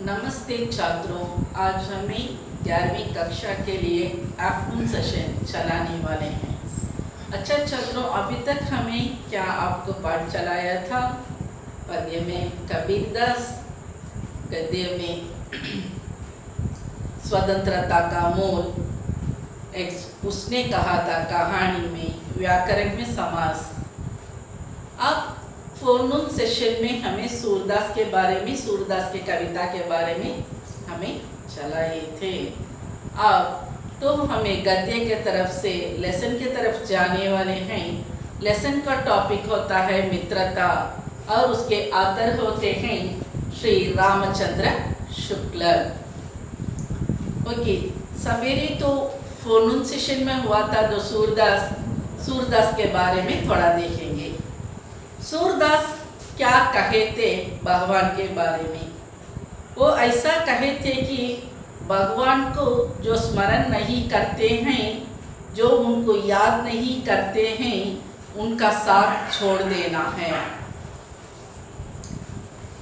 नमस्ते छात्रों, आज हमें 11वीं कक्षा के लिए आफ्टरनून सेशन चलाने वाले हैं। अच्छा छात्रों, अभी तक हमें क्या आपको पाठ चलाया था? पद्य में कबीरदास, गद्य में स्वतंत्रता का मोल, उसने कहा था कहानी में, व्याकरण में समास। अब फोरनून सेशन में हमें सूरदास के बारे में, सूरदास के कविता के बारे में हमें चलाए थे। अब तो हमें गद्य के तरफ से लेसन की तरफ जाने वाले हैं। लेसन का टॉपिक होता है मित्रता और उसके आतर होते हैं श्री रामचंद्र शुक्ल। ओके, सवेरे तो फोरनून सेशन में हुआ था तो सूरदास के बारे में थोड़ा देखेंगे। सूरदास क्या कहे थे भगवान के बारे में? वो ऐसा कहे थे कि भगवान को जो स्मरण नहीं करते हैं, जो उनको याद नहीं करते हैं, उनका साथ छोड़ देना है।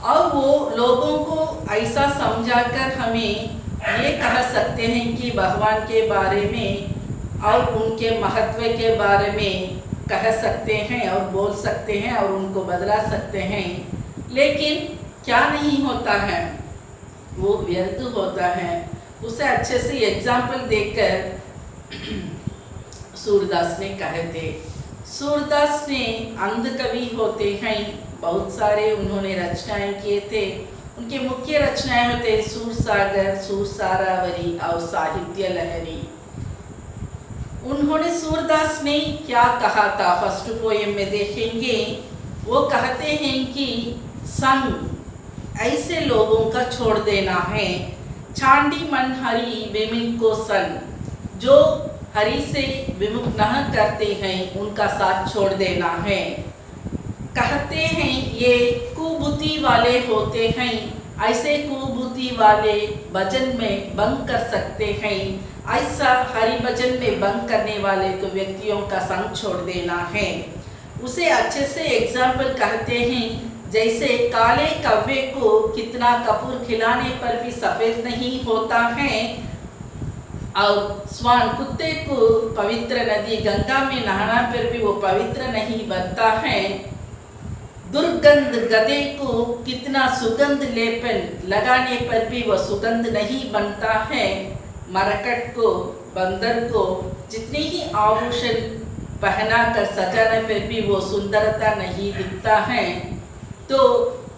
और वो लोगों को ऐसा समझाकर हमें ये कह सकते हैं कि भगवान के बारे में और उनके महत्व के बारे में कह सकते हैं और बोल सकते हैं और उनको बदला सकते हैं, लेकिन क्या नहीं होता है, वो व्यर्थ होता है। उसे अच्छे से एग्जाम्पल देकर सूरदास ने कहे थे। सूरदास ने अंध कवि होते हैं, बहुत सारे उन्होंने रचनाएं किए थे। उनके मुख्य रचनाएं होते सूरसागर, सूरसारावरी और साहित्य लहरी। उन्होंने सूरदास ने क्या कहा था, फर्स्ट पोएम में देखेंगे। वो कहते हैं कि संग ऐसे लोगों का छोड़ देना है, छांडी मन हरि विमुख को सन, जो हरि से विमुख न करते हैं उनका साथ छोड़ देना है। कहते हैं ये कुबुद्धि वाले होते हैं, ऐसे कुबुद्धि वाले भजन में भंग कर सकते हैं। ऐसा हरि भजन में भंग करने वाले को व्यक्तियों का संग छोड़ देना है। उसे अच्छे से एग्जाम्पल कहते हैं, जैसे काले कव्वे को कितना कपूर खिलाने पर भी सफेद नहीं होता है, और स्वान कुत्ते को पवित्र नदी गंगा में नहाना पर भी वो पवित्र नहीं बनता है। दुर्गंध गधे को कितना सुगंध लेपन लगाने पर भी वह सुगंध नहीं बनता है। मरकट को, बंदर को जितने ही आभूषण पहना कर सजाने पर भी वो सुंदरता नहीं दिखता है। तो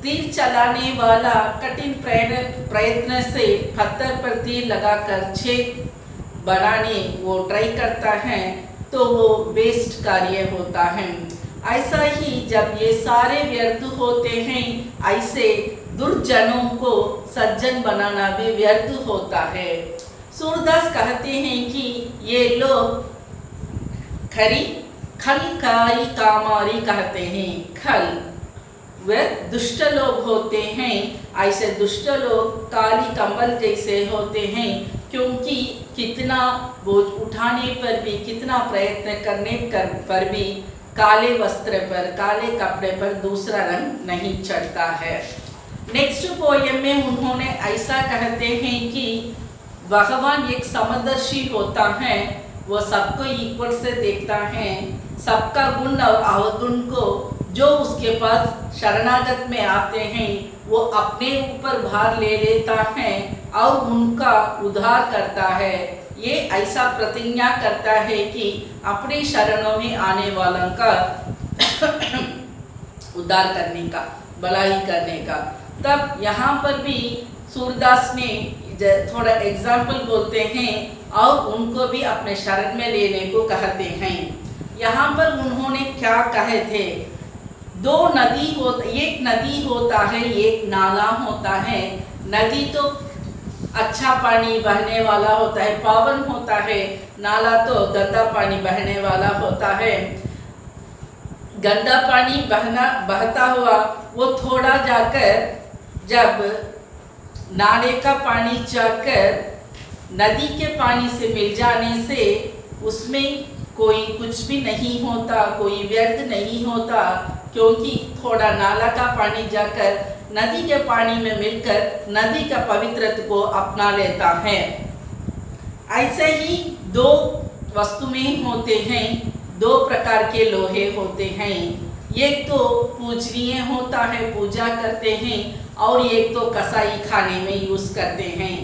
तीर चलाने वाला कठिन प्रयत्न से पत्थर पर तीर लगाकर छेद बनाने वो ट्राई करता है, तो वो वेस्ट कार्य होता है। ऐसा ही जब ये सारे व्यर्थ होते हैं, ऐसे दुर्जनों को सज्जन बनाना भी व्यर्थ होता है। सूरदास कहते हैं कि ये लोग खल कारी कामारी कहते हैं। खल वे दुष्ट लोग होते हैं। ऐसे दुष्ट लोग काली कमल जैसे होते हैं, क्योंकि कितना बोझ उठाने पर भी, कितना प्रयत्न करने पर भी काले वस्त्र पर, काले कपड़े पर दूसरा रंग नहीं चढ़ता है। नेक्स्ट पोएम में उन्होंने ऐसा कहते हैं कि भगवान एक समदर्शी होता है, वो सबको इक्वल से देखता है। सबका गुण और अवगुण को जो उसके पास शरणागत में आते हैं, वो अपने ऊपर भार ले लेता है और उनका उद्धार करता है। ये ऐसा प्रतिज्ञा करता है कि अपने शरणों में आने वालों का उद्धार करने का, भलाई करने का। तब यहाँ पर भी सूरदास ने थोड़ा एग्जाम्पल बोलते हैं और उनको भी अपने शरण में लेने को कहते हैं। यहाँ पर उन्होंने क्या कहे थे? दो नदी होता, एक नदी होता है, एक नाला होता है। नदी तो अच्छा पानी बहने वाला होता है, पावन होता है। नाला तो गंदा पानी बहने वाला होता है। गंदा पानी बहता हुआ वो थोड़ा जाकर, जब नाले का पानी जाकर नदी के पानी से मिल जाने से उसमें कोई कुछ भी नहीं होता, कोई व्यर्थ नहीं होता, क्योंकि थोड़ा नाला का पानी जाकर नदी के पानी में मिलकर नदी का पवित्रत्व को अपना लेता है। ऐसे ही दो वस्तुएं होते हैं, दो प्रकार के लोहे होते हैं। एक तो पूजनीय होता है, पूजा करते हैं, और एक तो कसाई खाने में यूज करते हैं।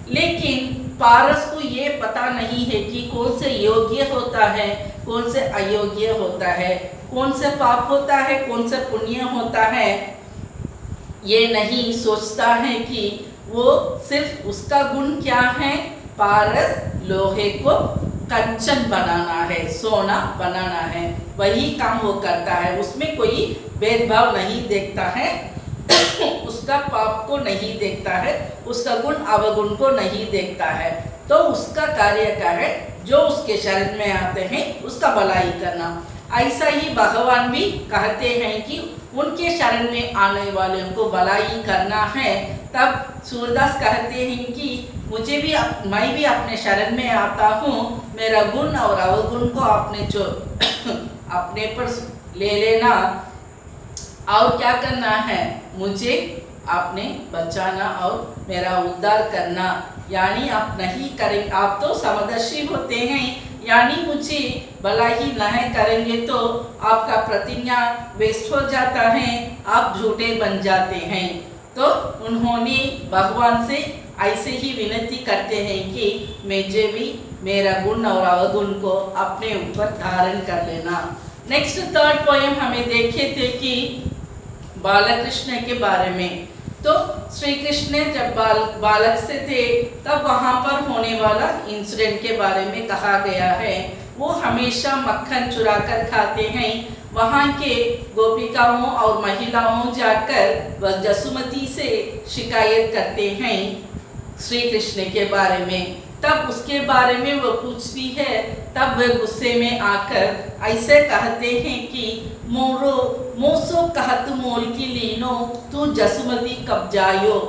लेकिन पारस को ये पता नहीं है कि कौन से योग्य होता है, कौन से अयोग्य होता है, कौन से पाप होता है, कौन से पुण्य होता है। ये नहीं सोचता है कि वो सिर्फ उसका गुण क्या है, पारस लोहे को कंचन बनाना है, सोना बनाना है, वही काम वो करता है। उसमें कोई भेदभाव नहीं देखता है, उसका पाप को नहीं देखता है, उसका गुण अवगुण को नहीं देखता है। तो उसका कार्य क्या है, जो उसके शरण में आते हैं उसका भलाई करना। ऐसा ही भगवान भी कहते हैं कि उनके शरण में आने वालों को भलाई करना है। तब सूरदास कहते हैं कि मैं भी अपने शरण में आता हूँ, मेरा गुण और अवगुण को आपने जो अपने पर ले लेना, और क्या करना है, मुझे आपने बचाना और मेरा उद्धार करना। यानी आप नहीं करें, आप तो समदर्शी होते हैं, यानी मुझे भला ही नहीं करेंगे तो आपका प्रतिज्ञा वेस्ट हो जाता है, आप झूठे बन जाते हैं। तो उन्होंने भगवान से ऐसे ही विनती करते हैं कि मुझे भी मेरा गुण और अवगुण को अपने ऊपर धारण कर लेना। नेक्स्ट थर्ड पोएम हमें देखे थे कि बालकृष्ण के बारे में। तो श्री कृष्ण जब बालक से थे तब वहाँ पर होने वाला इंसिडेंट के बारे में कहा गया है। वो हमेशा मक्खन चुरा कर खाते हैं। वहाँ के गोपिकाओं और महिलाओं जाकर वह जसुमती से शिकायत करते हैं श्री कृष्ण के बारे में। तब उसके बारे में वो पूछती है, तब वह गुस्से में आकर ऐसे कहते हैं कि मोरो मोसो कहत मोल की लीनो, तू जसुमती कब जायो,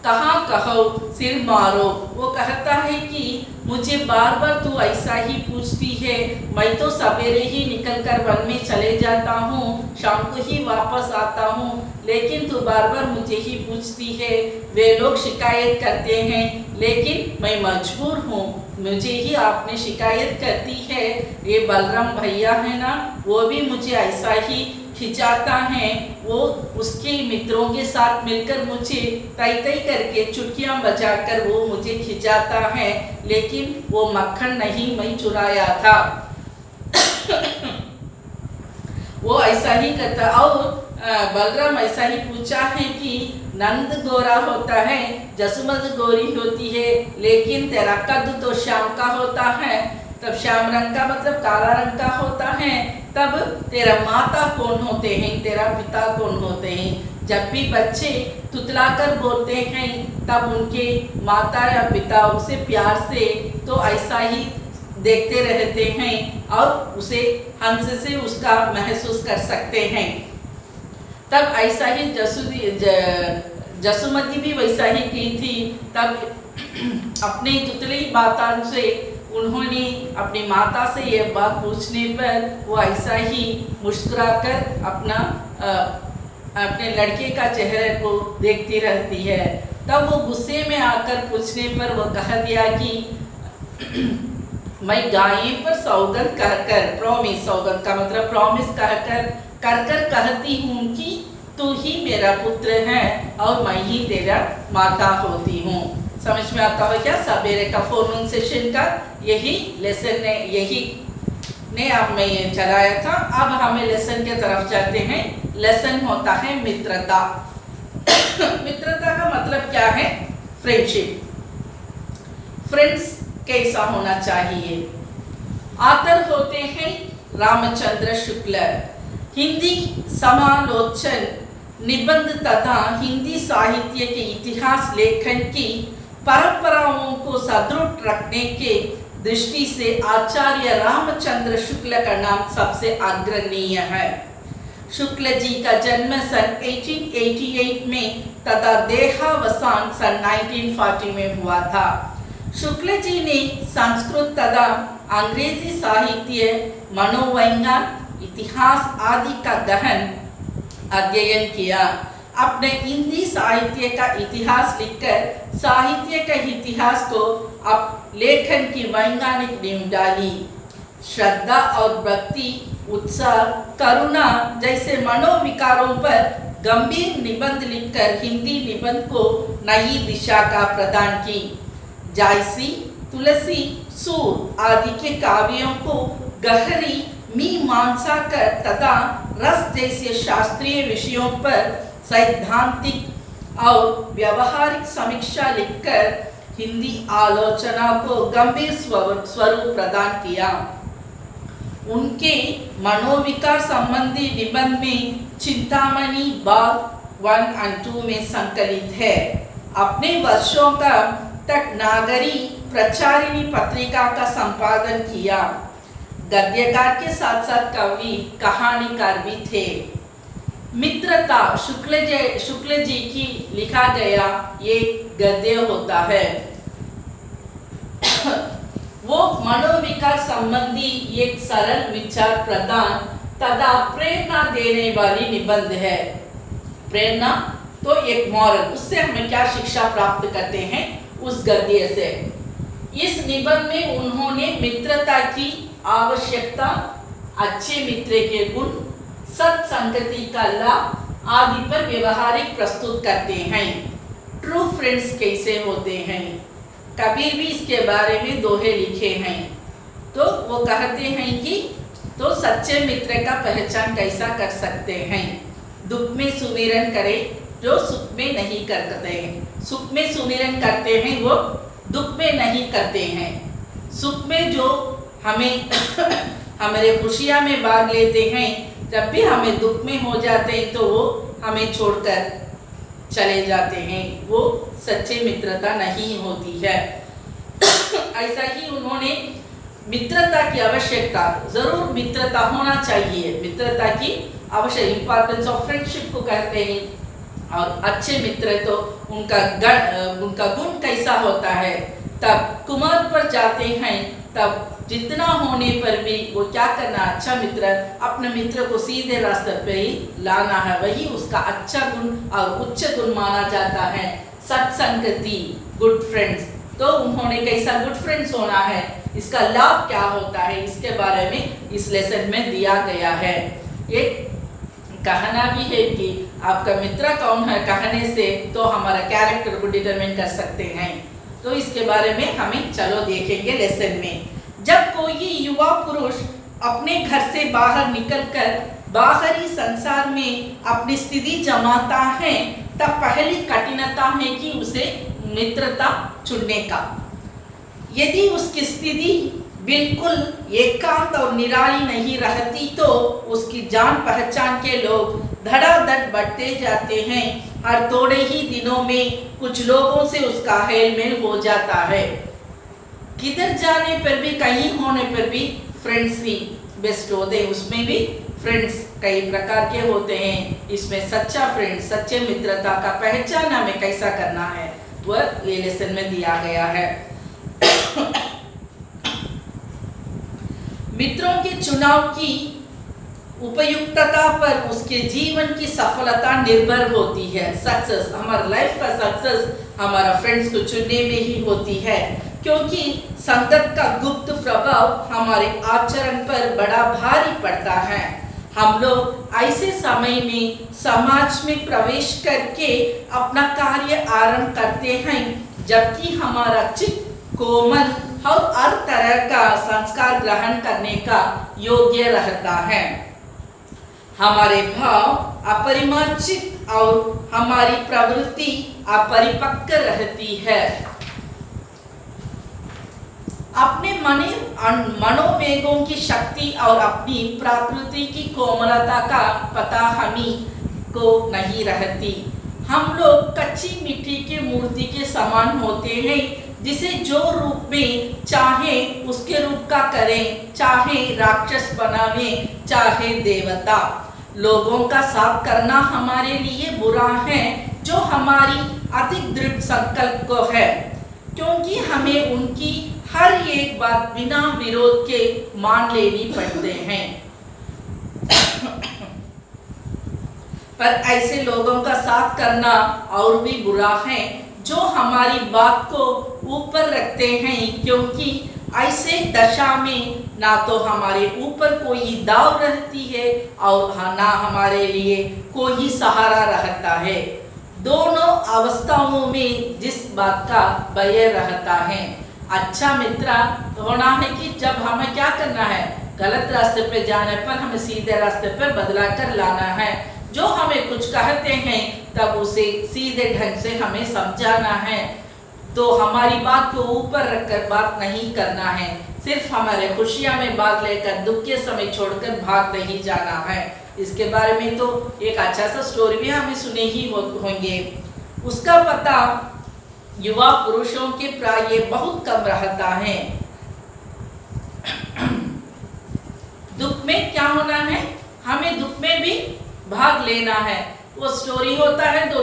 कहाँ कहो सिर मारो। वो कहता है कि मुझे बार बार तू ऐसा ही पूछती है, मैं तो सवेरे ही निकलकर वन में चले जाता हूँ, शाम को ही वापस आता हूँ, लेकिन तू बार बार मुझे ही पूछती है। वे लोग शिकायत करते हैं लेकिन मैं मजबूर हूँ, मुझे ही आपने शिकायत करती है। ये बलराम भैया है ना, वो भी मुझे ऐसा ही खिंचाता है, वो उसके मित्रों के साथ मिलकर मुझे तय तय करके चुटकियां बजाकर वो मुझे खिंचाता है, लेकिन वो मक्खन नहीं मैं चुराया था। वो ऐसा ही करता। और बलराम ऐसा ही पूछा है कि नंद गोरा होता है, जसुमत गोरी होती है, लेकिन तेरा कद तो श्याम का होता है। तब श्याम रंग का मतलब काला रंग का होता है। तब तेरा माता कौन होते हैं, तेरा पिता कौन होते हैं। जब भी बच्चे तुतलाकर बोलते हैं तब उनके माता या पिता उसे प्यार से तो ऐसा ही देखते रहते हैं और उसे हंस से उसका महसूस कर सकते हैं। तब ऐसा ही जसुमती भी वैसा ही की थी। तब अपने तुतली माता से उन्होंने अपनी माता से ये बात पूछने पर वो ऐसा ही मुस्कुराकर अपने लड़के का चेहरे को देखती रहती है। तब वो गुस्से में आकर पूछने पर वो कह दिया कि मैं गाय पर सौगंध कहकर, प्रॉमिस, सौगंध का मतलब प्रॉमिस कहकर कहती हूँ कि तू ही मेरा पुत्र है और मैं ही तेरा माता होती हूँ। समझ में आता है क्या? सवेरे का फोन सेशन का यही लेसन ने अब मैं ये चलाया था। अब हमें लेसन के तरफ चलते हैं। लेसन होता है मित्रता। मित्रता का मतलब क्या है? फ्रेंडशिप। फ्रेंड्स कैसा होना चाहिए? आतर होते हैं रामचंद्र शुक्ल। हिंदी समालोचन, निबंध तथा हिंदी साहित्य के इतिहास लेखन की परंपराओं को सदृढ़ रखने के दृष्टि से आचार्य रामचंद्र शुक्ल का नाम सबसे अग्रणीय है। शुक्ल जी का जन्म सन 1888 में तथा देहावसान सन 1940 में हुआ था। शुक्ल जी ने संस्कृत तथा अंग्रेजी साहित्य, मनोविज्ञान, इतिहास आदि का गहन अध्ययन किया। अपने हिंदी साहित्य का इतिहास लिखकर साहित्य के इतिहास को अब लेखन की वैज्ञानिक नींव डाली। श्रद्धा और भक्ति, उत्साह, करुणा जैसे मनोविकारों पर गंभीर निबंध लिखकर हिंदी निबंध को नई दिशा का प्रदान की। जायसी, तुलसी, सूर आदि के काव्यों को गहरी मीमांसा कर तथा रस जैसे शास्त्रीय विषयों पर सैद्धांतिक और व्यवहारिक समीक्षा लिखकर हिंदी आलोचना को गंभीर स्वरूप प्रदान किया। उनके मनोविकार संबंधी निबंध में चिंतामणि बाग 1 और 2 में संकलित है। अपने वर्षों का तक नागरी प्रचारिणी पत्रिका का संपादन किया। गद्यकार के साथ साथ कवि कहानीकार भी थे। मित्रता शुक्ल जी की लिखा गया ये गद्य होता है। वो मनोविकार संबंधी एक सरल विचार प्रदान तथा प्रेरणा देने वाली निबंध है। प्रेरणा तो एक मॉरल, उससे हमें क्या शिक्षा प्राप्त करते हैं उस गद्य से। इस निबंध में उन्होंने मित्रता की आवश्यकता, अच्छे मित्र के गुण, सत्संगति का लाभ आदि पर व्यवहारिक प्रस्तुत करते हैं। ट्रू फ्रेंड्स कैसे होते हैं, कबीर भी इसके बारे में दोहे लिखे हैं। तो वो कहते हैं कि तो सच्चे मित्र का पहचान कैसा कर सकते हैं। दुख में सुमिरन करें जो सुख में नहीं करते हैं, सुख में सुमिरन करते हैं वो दुख में नहीं करते हैं। सुख में जो हमें हमारे खुशियाँ में भाग लेते हैं, जब भी हमें दुख में हो जाते हैं तो वो हमें छोड़कर चले जाते हैं, वो सच्चे मित्रता नहीं होती है। ऐसा ही उन्होंने मित्रता की आवश्यकता, जरूर मित्रता होना चाहिए, मित्रता की आवश्यक इंपॉर्टेंस ऑफ फ्रेंडशिप को कहते हैं। और अच्छे मित्र तो उनका गुण कैसा होता है। तब कुमार पर जाते हैं, तब जितना होने पर भी वो क्या करना, अच्छा मित्र अपने मित्र को सीधे रास्ते पे ही लाना है, वही उसका अच्छा गुण और उच्च गुण माना जाता है। सत्संगति, गुड फ्रेंड्स, तो उन्होंने कैसा गुड फ्रेंड्स होना है, इसका लाभ क्या होता है, इसके बारे में इस लेसन में दिया गया है। एक कहना भी है कि आपका मित्र कौन है कहने से तो हमारा कैरेक्टर को डिटरमिन कर सकते हैं। तो इसके बारे में हमें चलो देखेंगे लेसन में। जब कोई युवा पुरुष अपने घर से बाहर निकलकर बाहरी संसार में अपनी स्थिति जमाता है, तब पहली कठिनता है कि उसे मित्रता चुनने का। यदि उसकी स्थिति बिल्कुल एकांत और निराली नहीं रहती तो उसकी जान पहचान के लोग धड़ाधड़ बढ़ते जाते हैं। हर थोड़े ही दिनों में कुछ लोगों से उसका हेलमेल हो जाता है। किधर जाने पर भी, कहीं होने पर भी फ्रेंड्स ही बेस्ट होते हैं। उसमें भी फ्रेंड्स कई प्रकार के होते हैं। इसमें सच्चा फ्रेंड, सच्चे मित्रता का पहचान हमें कैसा करना है वह ये लेसन में दिया गया है। मित्रों के चुनाव की उपयुक्तता पर उसके जीवन की सफलता निर्भर होती है। सक्सेस, हमारा लाइफ का सक्सेस हमारा फ्रेंड्स को चुनने में ही होती है, क्योंकि संगत का गुप्त प्रभाव हमारे आचरण पर बड़ा भारी पड़ता है। हम लोग ऐसे समय में समाज में प्रवेश करके अपना कार्य आरंभ करते हैं, जबकि हमारा चित्त कोमल और हर तरह का संस्कार ग्रहण करने का योग्य रहता है। हमारे भाव अपरिमार्जित और हमारी प्रवृत्ति अपरिपक्व रहती है। अपने मनोवेगों की शक्ति और अपनी प्रकृति की कोमलता का पता हमी को नहीं रहती। हम लोग कच्ची मिट्टी की मूर्ति के समान होते हैं, जिसे जो रूप में चाहे उसके रूप का करें, चाहे राक्षस बनावे चाहे देवता। लोगों का साथ करना हमारे लिए बुरा है, जो हमारी अधिक दृढ़ संकल्प को है, क्योंकि हमें उनकी हर एक बात बिना विरोध के मान लेनी पड़ते हैं। पर ऐसे लोगों का साथ करना और भी बुरा है जो हमारी बात को ऊपर रखते हैं, क्योंकि ऐसे दशा में ना तो हमारे ऊपर कोई दाव रहती है और ना हमारे लिए कोई सहारा रहता है। दोनों अवस्थाओं में जिस बात का भय रहता है। अच्छा मित्र होना है कि जब हमें क्या करना है, गलत रास्ते पे जाने पर हमें सीधे रास्ते पर बदला कर लाना है। जो हमें कुछ कहते हैं तब उसे सीधे ढंग से हमें समझाना है। तो हमारी बात को ऊपर रखकर बात नहीं करना है, सिर्फ हमारे खुशियां में बात लेकर दुख के समय छोड़कर भाग नहीं जाना है। इसके बारे में तो एक अच्छा सा स्टोरी भी हमें सुने ही होंगे। उसका पता युवा पुरुषों के प्राय बहुत कम रहता है। दुख में क्या होना है, हमें दुख में भी भाग लेना है। वो स्टोरी होता है, दो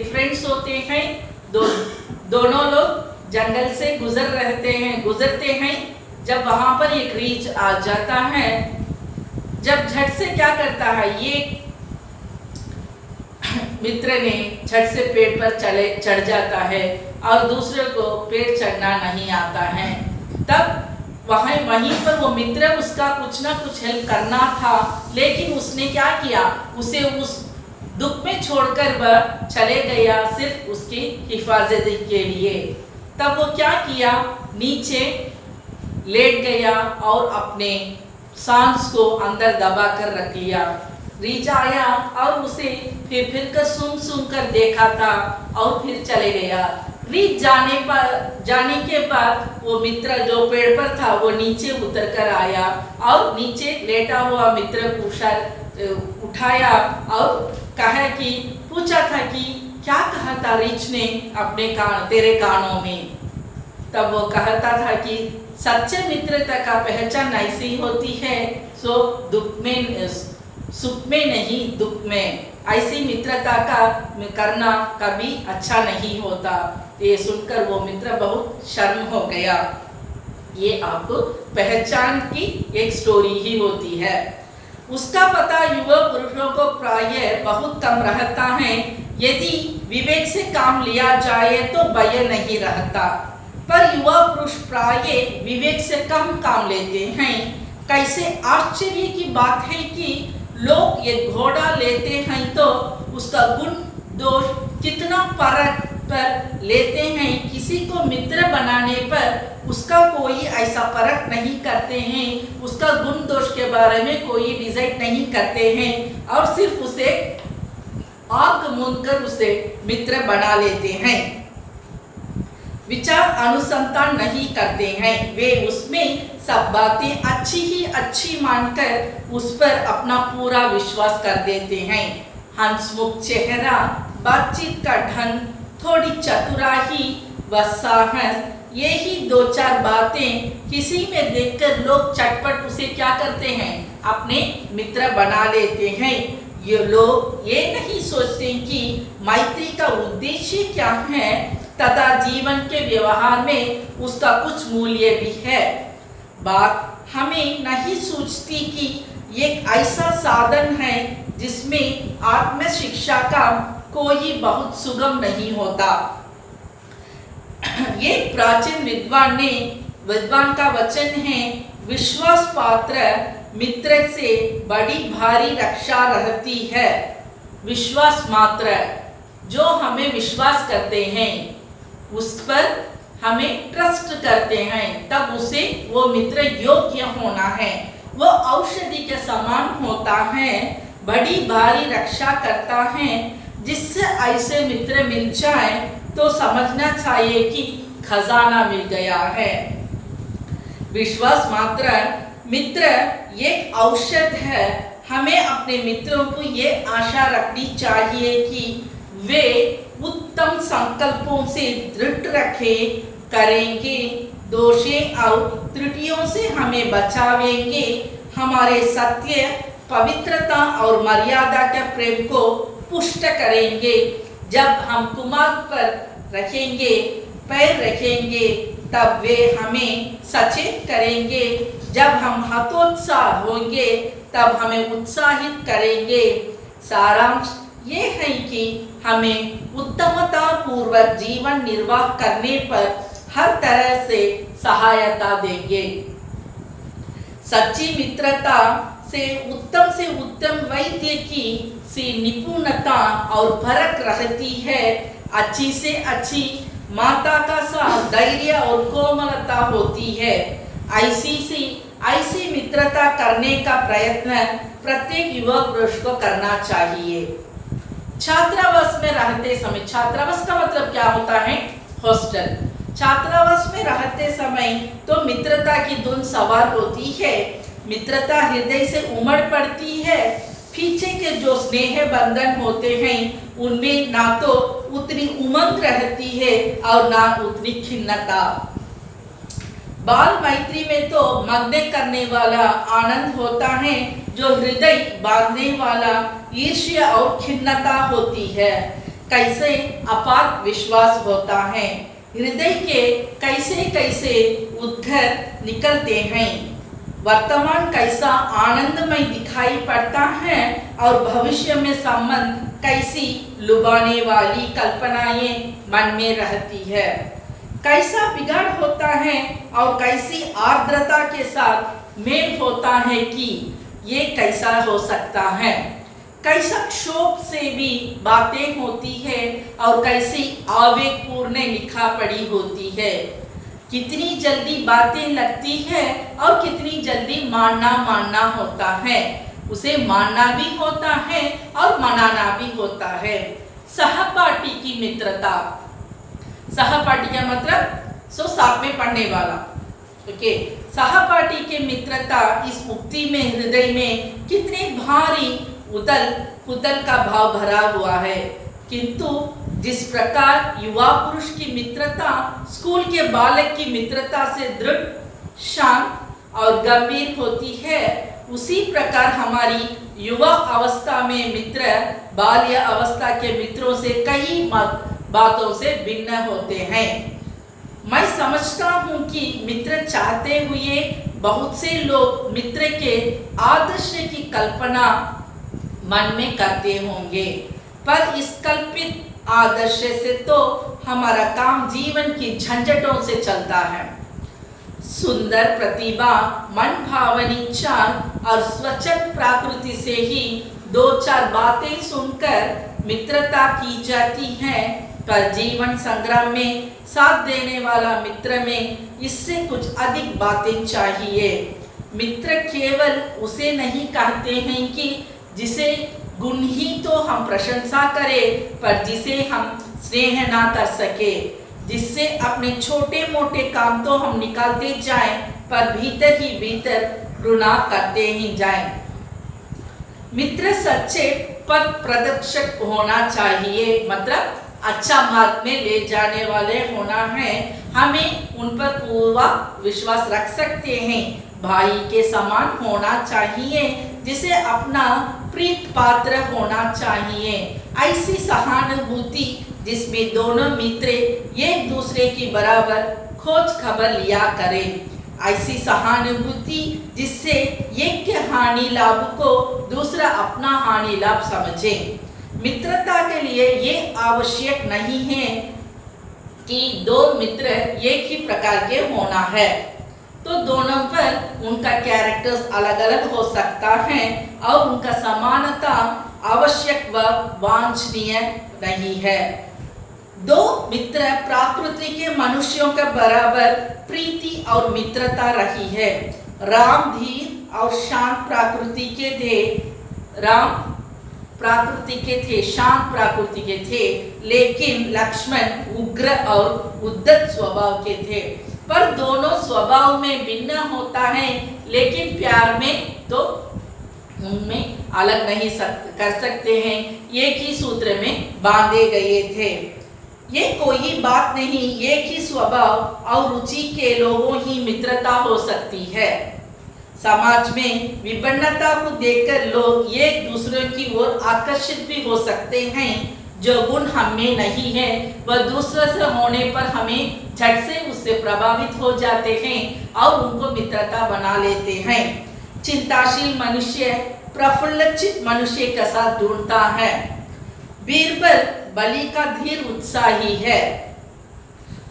फ्रेंड्स होते हैं, दोनों लोग जंगल से गुजरते हैं। जब वहां पर एक रीछ आ जाता है, जब झट से क्या करता है, ये मित्र ने झट से पेड़ पर चढ़ जाता है और दूसरे को पेड़ चढ़ना नहीं आता है। तब वहीं पर वो मित्र उसका कुछ ना कुछ हेल्प करना था, लेकिन उसने क्या किया, उसे उस दुख में छोड़कर वह चले गया सिर्फ उसकी हिफाजत के लिए। तब वो क्या किया, नीचे लेट गया और अपने सांस को अंदर दबा कर रख लिया। रीछ आया और उसे फिर कर सूंघ कर देखा था और फिर चले गया। रीछ जाने के बाद वो मित्र जो पेड़ पर था वो नीचे उतर कर आया और नीचे लेटा हुआ मित्र उठाया और पूछा था कि क्या कहा था रीछ ने अपने तेरे कानों में। तब वो कहता था कि सच्चे मित्रता का पहचान ऐसी होती है, सो सुख में नहीं दुख में। ऐसी मित्रता का करना कभी अच्छा नहीं होता। ये सुनकर वो मित्र बहुत शर्म हो गया। ये आपको पहचान की एक स्टोरी ही होती है। उसका पता युवा पुरुषों को प्राय बहुत कम रहता है। यदि विवेक से काम लिया जाए तो भय नहीं रहता, पर युवा पुरुष प्राय विवेक से कम काम लेते हैं। कैसे आश्चर्य की बात है कि लोग ये घोड़ा लेते हैं तो उसका गुण दोष कितना परख पर लेते हैं, किसी को मित्र बनाने पर उसका कोई ऐसा परख नहीं करते हैं, उसका गुण दोष के बारे में कोई डिसाइड नहीं करते हैं और सिर्फ उसे आंख मूंद कर उसे मित्र बना लेते हैं। विचार अनुसंधान नहीं करते हैं, वे उसमें सब बातें अच्छी मानकर उस पर अपना पूरा विश्वास कर देते हैं। हंसमुख चेहरा, बातचीत का ढंग, थोड़ी चतुराई व साहस, यही दो चार बातें किसी में देखकर लोग चटपट उसे क्या करते हैं, अपने मित्र बना लेते हैं। ये लोग ये नहीं सोचते कि मैत्री का उद्देश्य क्या है तथा जीवन के व्यवहार में उसका कुछ मूल्य भी है। बात हमें नहीं सूझती कि एक ऐसा साधन है जिसमें आत्म शिक्षा का कोई बहुत सुगम नहीं होता। ये प्राचीन विद्वान का वचन है, विश्वास पात्र मित्र से बड़ी भारी रक्षा रहती है। विश्वास मात्र, जो हमें विश्वास करते हैं, उस पर हमें ट्रस्ट करते हैं, तब उसे वो मित्र योग्य होना है। वो औषधि के समान होता है, बड़ी भारी रक्षा करता है। जिससे ऐसे मित्र मिल जाए तो समझना चाहिए कि खजाना मिल गया है। विश्वास मात्र मित्र एक औषध है। हमें अपने मित्रों को ये आशा रखनी चाहिए कि वे उत्तम संकल्पों से दृढ़ करेंगे, दोषों और त्रुटियों से हमें बचावेंगे, हमारे सत्य, पवित्रता और मर्यादा के प्रेम को पुष्ट करेंगे। जब हम कुमार्ग पर पैर रखेंगे तब वे हमें सचेत करेंगे। जब हम हतोत्साह होंगे तब हमें उत्साहित करेंगे। सारांश ये है कि हमें उत्तमता पूर्वक जीवन निर्वाह करने पर हर तरह से सहायता देंगे। सच्ची मित्रता से उत्तम वैद्य की सी निपुणता और परख रहती है। अच्छी से अच्छी माता का सा धैर्य और कोमलता होती है। ऐसी मित्रता करने का प्रयत्न प्रत्येक युवा पुरुष को करना चाहिए। छात्रावास में रहते समय, छात्रावास का मतलब क्या होता है? हॉस्टल। छात्रावास में रहते समय तो मित्रता की धुन सवार होती है। मित्रता हृदय से उमड़ पड़ती है। पीछे के जो स्नेह बंधन होते हैं उनमें ना तो उतनी उमंग रहती है और ना उतनी खिन्नता। बाल मैत्री में तो मग्न करने वाला आनंद होता है, जो हृदय बांधने वाला ईर्ष्या और खिन्नता होती है। कैसे अपार विश्वास होता है, हृदय के कैसे कैसे उद्गार निकलते हैं। वर्तमान कैसा आनंदमय दिखाई पड़ता है और भविष्य में संबंध कैसी लुभाने वाली कल्पनाएं मन में रहती है। कैसा बिगाड़ होता है और कैसी आर्द्रता के साथ मेल होता है कि ये कैसा हो सकता है। कैसा क्षोभ से भी बातें होती है और कैसी आवेगपूर्ण लिखा पड़ी होती है। कितनी जल्दी बातें लगती है और कितनी जल्दी मानना होता है। उसे मानना भी होता है और मनाना भी होता है। सहपाठी की मित्रता, सहपाठी का मतलब साथ में पढ़ने वाला। ओके, सहपाठी के मित्रता इस उक्ति में हृदय में कितने भारी उथल पुथल का भाव भरा हुआ है। किंतु जिस प्रकार युवा पुरुष की मित्रता स्कूल के बालक की मित्रता से दृढ़, शांत और गंभीर होती है, उसी प्रकार हमारी युवा अवस्था में मित्र बाल्य अवस्था के मित्रों से कई बातों से भिन्न होते हैं। मैं समझता हूँ कि मित्र चाहते हुए बहुत से लोग मित्र के आदर्श की कल्पना मन में करते होंगे, पर इस कल्पित आदर्श से तो हमारा काम जीवन की झंझटों से चलता है। सुंदर प्रतिभा, मन भावनी चाल और स्वच्छंद प्रकृति से ही दो चार बातें सुनकर मित्रता की जाती है, पर जीवन संग्राम में साथ देने वाला मित्र में इससे कुछ अधिक बातें चाहिए। मित्र केवल उसे नहीं कहते हैं कि जिसे गुण ही तो हम प्रशंसा करें, पर जिसे हम स्नेह ना कर सके, जिससे अपने छोटे मोटे काम तो हम निकालते जाएं, पर भीतर ही भीतर घृणा करते ही जाएं। मित्र सच्चे पथ प्रदर्शक होना चाहिए, मतलब अच्छा मार्ग में ले जाने वाले होना है। हमें उन पर पूरा विश्वास रख सकते हैं। भाई के समान होना चाहिए, जिसे अपना प्रीत पात्र होना चाहिए। ऐसी सहानुभूति जिसमें दोनों मित्र एक दूसरे की बराबर खोज खबर लिया करें। ऐसी सहानुभूति जिससे एक के हानि लाभ को दूसरा अपना हानि लाभ समझे। मित्रता के लिए ये आवश्यक नहीं है कि दो मित्र एक ही प्रकार के होना है, तो दोनों पर उनका कैरेक्टर्स अलग अलग हो सकता है और उनका समानता आवश्यक व वांछनीय नहीं है। दो मित्र प्रकृति के मनुष्यों के बराबर प्रीति और मित्रता रही है। राम धीर और शांत प्रकृति के थे, राम प्रकृति के थे, शांत प्रकृति के थे, लेकिन लक्ष्मण उग्र और उद्धत स्वभाव के थे। पर दोनों स्वभाव में भिन्न होता है, लेकिन प्यार में तो उनमें अलग नहीं कर सकते हैं, एक ही सूत्र में बांधे गए थे। ये कोई बात नहीं, एक ही स्वभाव और रुचि के लोगों ही मित्रता हो सकती है। समाज में विभिन्नता को देखकर लोग एक दूसरे की ओर आकर्षित भी हो सकते हैं। जो गुण हमें नहीं है वह दूसरे से होने पर हमें झट से उससे प्रभावित हो जाते हैं और उनको मित्रता बना लेते हैं। चिंताशील मनुष्य प्रफुल्लित मनुष्य के साथ ढूंढता है। बीरबल बलि का धीर उत्साही है।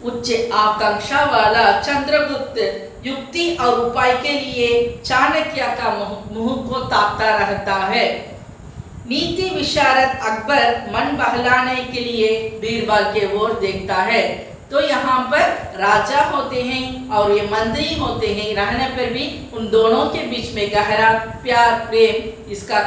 उच्च आकांक्षा वाला चंद्रगुप्त युक्ति और उपाय के लिए चाणक्य का मुंह को ताकता रहता है। नीति विशारद अकबर मन बहलाने के लिए बीरबल के ओर देखता है। तो यहाँ पर राजा होते हैं और ये मंत्री होते हैं, रहने पर भी उन दोनों के बीच में गहरा प्यार प्रेम, इसका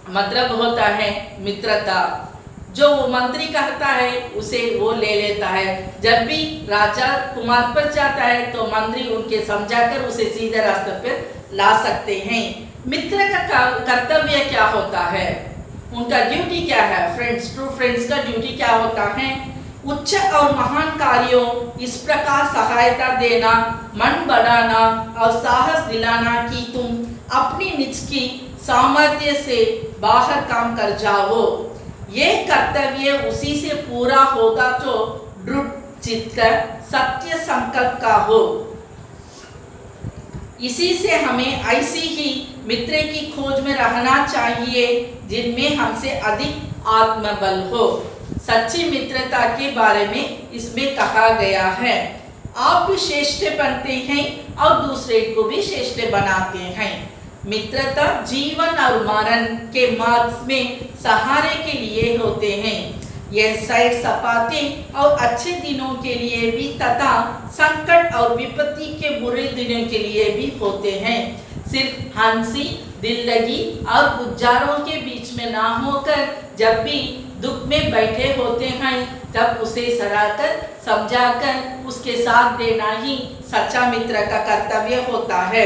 मतलब होता है मित्रता। जो वो मंत्री कहता है उसे वो ले लेता है। जब भी राजा कुमार पर जाता है तो मंत्री उनके समझाकर उसे सीधे रास्ते पर ला सकते हैं। मित्र का कर्तव्य क्या होता है, उनका ड्यूटी क्या है? फ्रेंड्स, ट्रू फ्रेंड्स का ड्यूटी क्या होता है? उच्च और महान कार्यों इस प्रकार सहायता देना, मन बढ़ाना और साहस दिलाना कि तुम अपनी निज की सामर्थ्य से बाहर काम कर जाओ। ये कर्तव्य उसी से पूरा होगा तो दृढ़ चित्त सत्य संकल्प का हो। इसी से हमें ऐसी ही मित्र की खोज में रहना चाहिए जिनमें हमसे अधिक आत्मबल हो। सच्ची मित्रता के बारे में इसमें कहा गया है, आप भी श्रेष्ठ बनते हैं और दूसरे को भी श्रेष्ठ बनाते हैं। मित्रता जीवन और मरण के मार्ग में सहारे के लिए होते हैं। यह सैर सपाटे और अच्छे दिनों के लिए भी तथा संकट और विपत्ति के बुरे दिनों के लिए भी होते हैं। सिर्फ हंसी दिल लगी और गुजारों के बीच में ना होकर जब भी दुख में बैठे होते हैं तब उसे सराहकर समझाकर उसके साथ देना ही सच्चा मित्र का कर्तव्य होता है।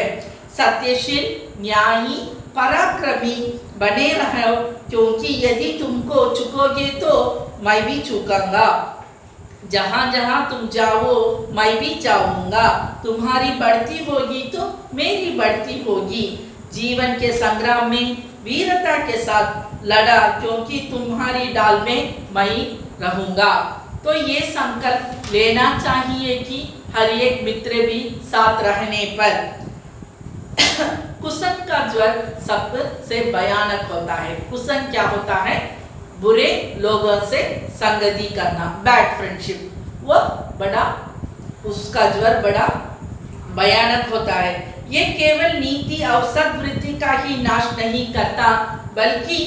सत्यशील न्यायी पराक्रमी बने रहो, क्योंकि यदि तुमको चुकोगे तो मैं भी चुकूंगा। जहाँ जहाँ तुम जाओ मैं भी जाऊंगा। तुम्हारी बढ़ती होगी तो मेरी बढ़ती होगी। जीवन के संग्राम में वीरता के साथ लड़ा, क्योंकि तुम्हारी डाल में मैं रहूंगा। तो ये संकल्प लेना चाहिए कि हर एक मित्र भी साथ रहने पर। कुसन का ज्वर सबसे भयानक होता है। कुसन क्या होता है? बुरे लोगों से संगति करना, बैड फ्रेंडशिप। वो बड़ा, उसका ज्वर बड़ा भयानक होता है। ये केवल नीति और सद्वृत्ति का ही नाश नहीं करता, बल्कि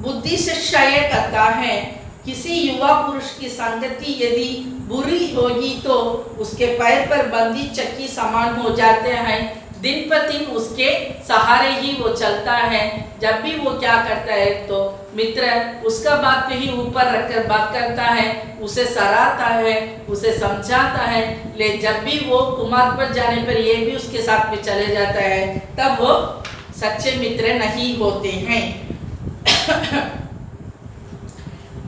बुद्धि से क्षय करता है। किसी युवा पुरुष की संगति यदि बुरी होगी तो उसके पैर पर बंदी चक्की समान हो जाते हैं। दिन पर दिन उसके सहारे ही वो चलता है। जब भी वो क्या करता है तो मित्र उसका बात पे ही ऊपर रखकर बात करता है, उसे सराहता है, उसे समझाता है। ले जब भी वो कुमार पर जाने पर ये भी उसके साथ में चले जाता है, तब वो सच्चे मित्र नहीं होते हैं।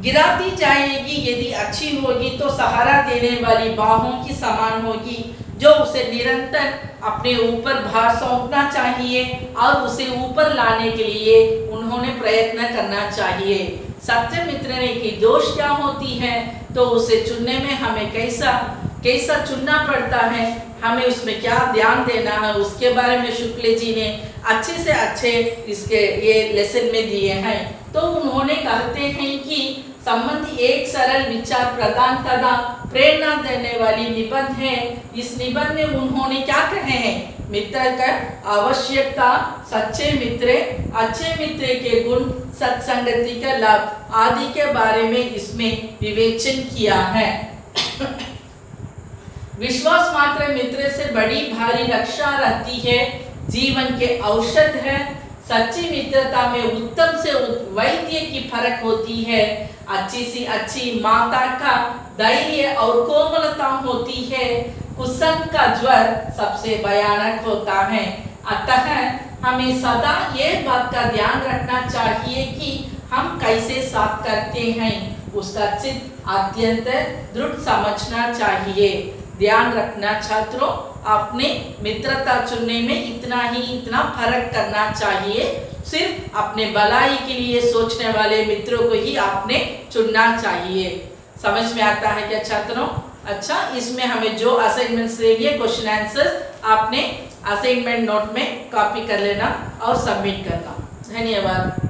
गिराती जाएगी यदि अच्छी होगी तो सहारा देने वाली बाहों की समान होगी, जो उसे निरंतर अपने ऊपर भार सौंपना चाहिए और उसे ऊपर लाने के लिए उन्होंने प्रयत्न करना चाहिए। सच्चे मित्र ने की दोष क्या होती है तो उसे चुनने में हमें कैसा चुनना पड़ता है, हमें उसमें क्या ध्यान देना है, उसके बारे में शुक्ल जी ने अच्छे से अच्छे इसके ये लेसन में दिए हैं। तो उन्होंने कहते हैं कि संबंधी एक सरल विचार प्रदान तथा प्रेरणा देने वाली निबंध है। इस निबंध में उन्होंने क्या कहे हैं? मित्र का आवश्यकता, सच्चे मित्र, अच्छे मित्र के गुण, सत्संगति का लाभ आदि के बारे में इसमें विवेचन किया है। विश्वास मात्र मित्र से बड़ी भारी रक्षा रहती है, जीवन के औषध है। सच्ची मित्रता में उत्तम से वैद्य की फर्क होती है। अच्छी सी अच्छी माता का धैर्य और कोमलता होती है। कुसन का ज्वर सबसे भयानक होता है। अतः हमें सदा ये बात का ध्यान रखना चाहिए कि हम कैसे साथ करते हैं, उसका चित्त अत्यंत दृढ़ समझना चाहिए। ध्यान रखना छात्रों, अपने मित्रता चुनने में इतना फर्क करना चाहिए। सिर्फ अपने भलाई के लिए सोचने वाले मित्रों को ही आपने चुनना चाहिए। समझ में आता है क्या छात्रों? अच्छा, इसमें हमें जो असाइनमेंट्स देंगे, क्वेश्चन आंसर्स आपने असाइनमेंट नोट में कॉपी कर लेना और सबमिट करना। धन्यवाद।